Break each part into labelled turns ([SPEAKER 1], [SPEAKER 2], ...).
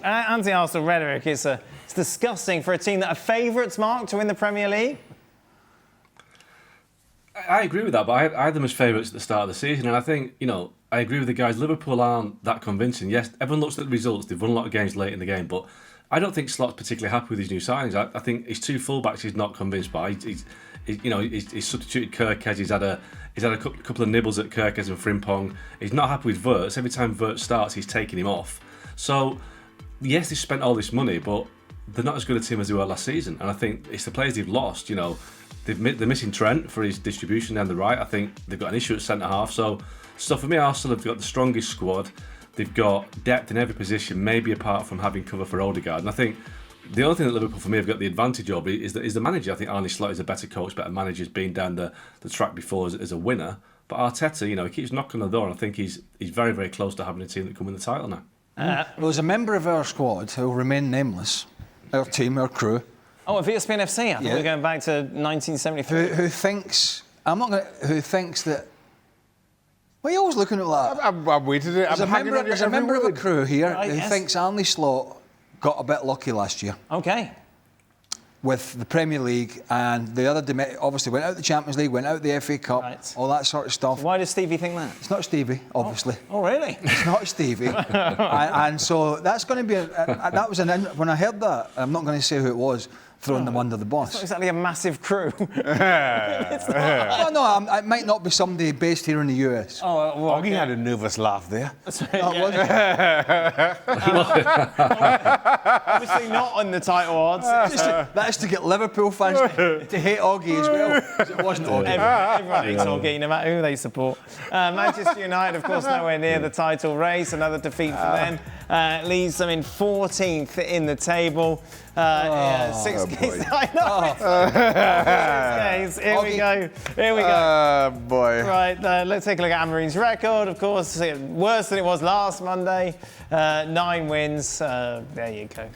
[SPEAKER 1] anti-Arsenal rhetoric is it's disgusting for a team that are favourites, Mark, to win the Premier League.
[SPEAKER 2] I agree with that, but I had them as favourites at the start of the season, and I think, I agree with the guys. Liverpool aren't that convincing. Yes, everyone looks at the results. They've won a lot of games late in the game, but I don't think Slot's particularly happy with his new signings. I think his two fullbacks he's not convinced by. He's substituted Kirkez. He's had a couple of nibbles at Kirkez and Frimpong. He's not happy with Wirtz. Every time Wirtz starts, he's taking him off. So, yes, they've spent all this money, but they're not as good a team as they were last season. And I think it's the players they've lost. They're missing Trent for his distribution down the right. I think they've got an issue at centre half. So for me, Arsenal have got the strongest squad. They've got depth in every position, maybe apart from having cover for Odegaard. And I think the only thing that Liverpool, for me, have got the advantage of is the manager. I think Arne Slot is a better coach, better manager, has been down the track before as a winner. But Arteta, he keeps knocking on the door, and I think he's very, very close to having a team that can win the title now.
[SPEAKER 3] Well, there's a member of our squad who will remain nameless, our team, our crew.
[SPEAKER 1] Oh, of ESPN FC? I thought we were going back to 1973.
[SPEAKER 3] Who thinks... Who thinks that... Why are you always looking at that?
[SPEAKER 4] I'm waiting. There's
[SPEAKER 3] a member of a crew here who thinks Arne Slot got a bit lucky last year.
[SPEAKER 1] Okay.
[SPEAKER 3] With the Premier League and the other... Obviously, went out the Champions League, went out the FA Cup, all that sort of stuff.
[SPEAKER 1] Why does Stevie think that?
[SPEAKER 3] It's not Stevie, obviously.
[SPEAKER 1] Oh really?
[SPEAKER 3] It's not Stevie. and so that's going to be... that was when I heard that, I'm not going to say who it was, throwing them under the bus.
[SPEAKER 1] It's not exactly a massive crew.
[SPEAKER 3] It might not be somebody based here in the US.
[SPEAKER 1] Oh, well,
[SPEAKER 4] Oggy had a nervous laugh there.
[SPEAKER 1] Obviously not on the title odds.
[SPEAKER 3] That's to get Liverpool fans to hate Oggy as well, because it wasn't Oggy.
[SPEAKER 1] Everyone hates Oggy, no matter who they support. Manchester United, of course, nowhere near the title race. Another defeat for them leaves them in 14th in the table. 6 games. I know. 6 games. Here we go.
[SPEAKER 4] Oh, boy.
[SPEAKER 1] Right, let's take a look at Amorim's record. Of course, worse than it was last Monday. 9 wins. There you go.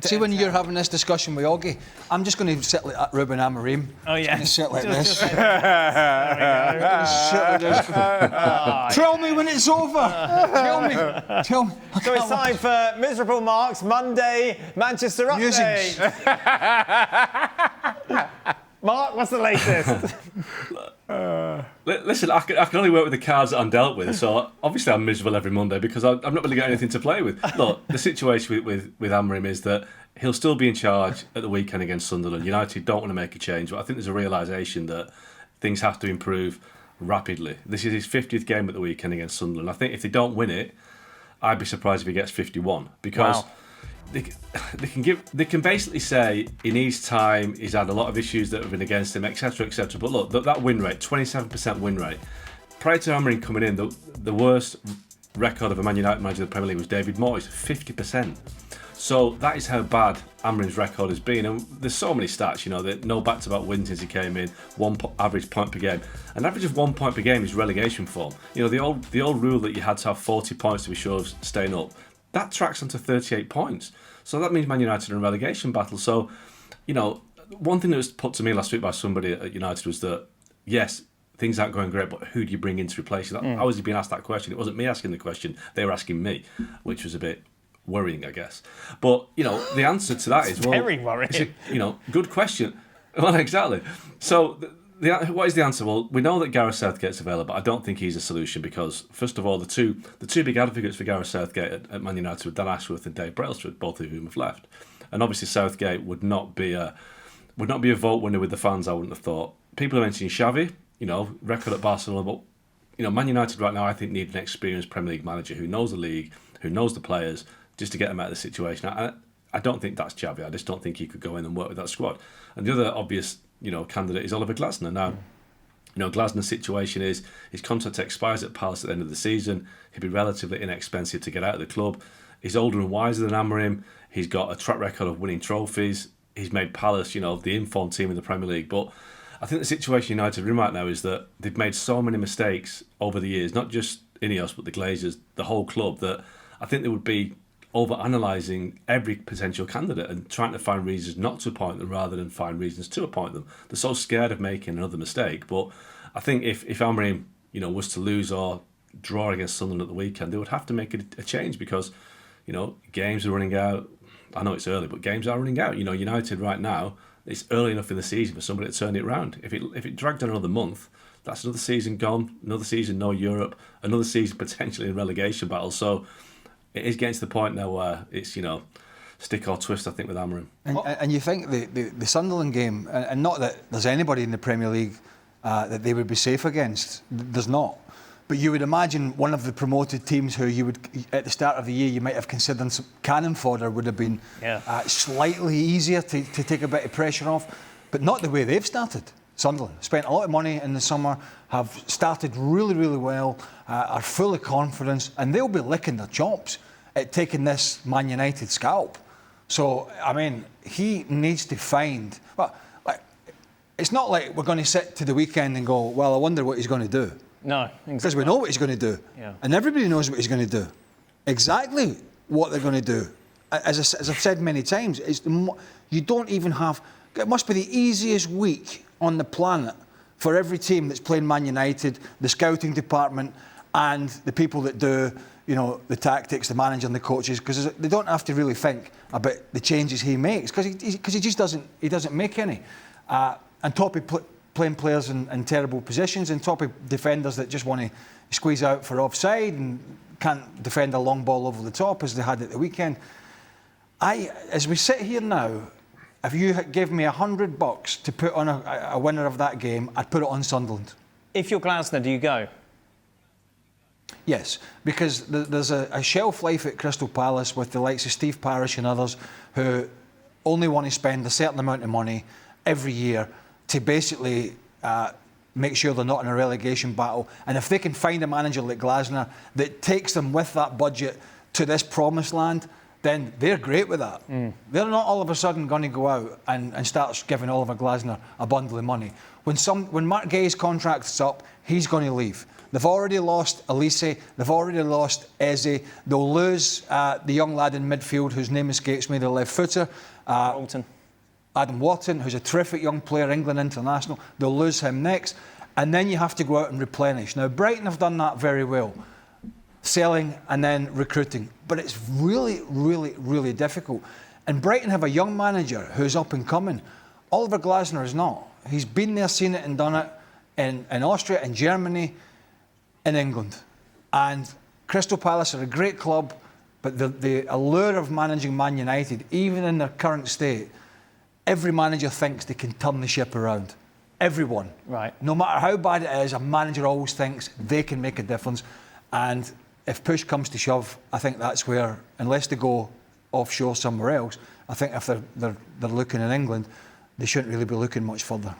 [SPEAKER 3] See, when you're having this discussion with Oggy, I'm just going to sit like Ruben Amorim.
[SPEAKER 1] Oh, yeah.
[SPEAKER 3] Sit like this.
[SPEAKER 1] There we go.
[SPEAKER 3] Sit like this. Tell me when it's over. Tell me.
[SPEAKER 1] So it's time for Miserable Mark's Monday Manchester Update. Mark, what's the latest?
[SPEAKER 2] Listen, I can only work with the cards that I'm dealt with, so obviously I'm miserable every Monday because I've not really got anything to play with. Look, the situation with Amorim is that he'll still be in charge at the weekend against Sunderland. United don't want to make a change, but I think there's a realisation that things have to improve rapidly. This is his 50th game at the weekend against Sunderland. I think if they don't win it, I'd be surprised if he gets 51 because...
[SPEAKER 1] Wow.
[SPEAKER 2] They can basically say he needs time, he's had a lot of issues that have been against him, etc, etc. But look, that win rate, 27% win rate. Prior to Amorim coming in, the worst record of a Man United manager in the Premier League was David Moyes, 50%. So that is how bad Amorim's record has been. And there's so many stats, that no back-to-back wins since he came in, average point per game. An average of 1 point per game is relegation form. The old rule that you had to have 40 points to be sure of staying up. That tracks onto 38 points. So that means Man United are in relegation battle. So, one thing that was put to me last week by somebody at United was that, yes, things aren't going great, but who do you bring in to replace you? I was being asked that question. It wasn't me asking the question. They were asking me, which was a bit worrying, I guess. But, the answer to that is...
[SPEAKER 1] Very worrying.
[SPEAKER 2] Good question. Well, exactly. So... what is the answer? Well, we know that Gareth Southgate's available. I don't think he's a solution because, first of all, the two big advocates for Gareth Southgate at Man United were Dan Ashworth and Dave Brailsford, both of whom have left. And obviously Southgate would not be a vote winner with the fans, I wouldn't have thought. People are mentioning Xavi, record at Barcelona, but Man United right now I think need an experienced Premier League manager who knows the league, who knows the players, just to get them out of the situation. I don't think that's Xavi. I just don't think he could go in and work with that squad. And the other obvious candidate is Oliver Glasner. Now, Glasner's situation is his contract expires at Palace at the end of the season. He'll be relatively inexpensive to get out of the club. He's older and wiser than Amorim. He's got a track record of winning trophies. He's made Palace, the informed team in the Premier League. But I think the situation United are in right now is that they've made so many mistakes over the years, not just Ineos, but the Glazers, the whole club, that I think they would be over-analysing every potential candidate and trying to find reasons not to appoint them rather than find reasons to appoint them. They're so scared of making another mistake. But I think if Amorim, was to lose or draw against Sunderland at the weekend, they would have to make a change because, You know, games are running out. I know it's early, but games are running out. You know, United right now, it's early enough in the season for somebody to turn it round. If it dragged on another month, that's another season gone, another season no Europe, another season potentially in relegation battle. So it is getting to the point now where it's, you know, stick or twist, I think, with Amorim.
[SPEAKER 3] And you think the Sunderland game, and not that there's anybody in the Premier League that they would be safe against, there's not. But you would imagine one of the promoted teams who you would, at the start of the year, you might have considered some cannon fodder would have been slightly easier to take a bit of pressure off, but not the way they've started. Sunderland spent a lot of money in the summer, have started really, really well, are full of confidence, and they'll be licking their chops at taking this Man United scalp. So, I mean, he needs to find... Well, like, it's not like we're going to sit to the weekend and go, well, I wonder what he's going to do.
[SPEAKER 1] No, exactly.
[SPEAKER 3] Because we know what he's going to do.
[SPEAKER 1] Yeah.
[SPEAKER 3] And everybody knows what he's going to do. Exactly what they're going to do. As I've said many times, you don't even have... It must be the easiest week on the planet for every team that's playing Man United, the scouting department, and the people that do, you know, the tactics, the manager and the coaches, because they don't have to really think about the changes he makes, because he just doesn't make any. And toppy playing players in terrible positions, and toppy defenders that just want to squeeze out for offside and can't defend a long ball over the top as they had at the weekend. As we sit here now, if you gave me $100 to put on a winner of that game, I'd put it on Sunderland.
[SPEAKER 1] If you're Glasner, do you go?
[SPEAKER 3] Yes, because there's a shelf life at Crystal Palace with the likes of Steve Parish and others who only want to spend a certain amount of money every year to basically make sure they're not in a relegation battle. And if they can find a manager like Glasner that takes them with that budget to this promised land, then they're great with that. They're not all of a sudden going to go out and start giving Oliver Glasner a bundle of money. When Mark Gay's contract's up, he's going to leave. They've already lost Elise, they've already lost Eze. They'll lose the young lad in midfield whose name escapes me, the left footer. Adam Wharton, who's a terrific young player, England international. They'll lose him next. And then you have to go out and replenish. Now, Brighton have done that very well, selling and then recruiting. But it's really, really, really difficult. And Brighton have a young manager who's up and coming. Oliver Glasner is not. He's been there, seen it and done it in Austria, in Germany, in England. And Crystal Palace are a great club, but the allure of managing Man United, even in their current state, every manager thinks they can turn the ship around. Everyone.
[SPEAKER 1] Right.
[SPEAKER 3] No matter how bad it is, a manager always thinks they can make a difference. And if push comes to shove, I think that's where, unless they go offshore somewhere else, I think if they're looking in England, they shouldn't really be looking much further.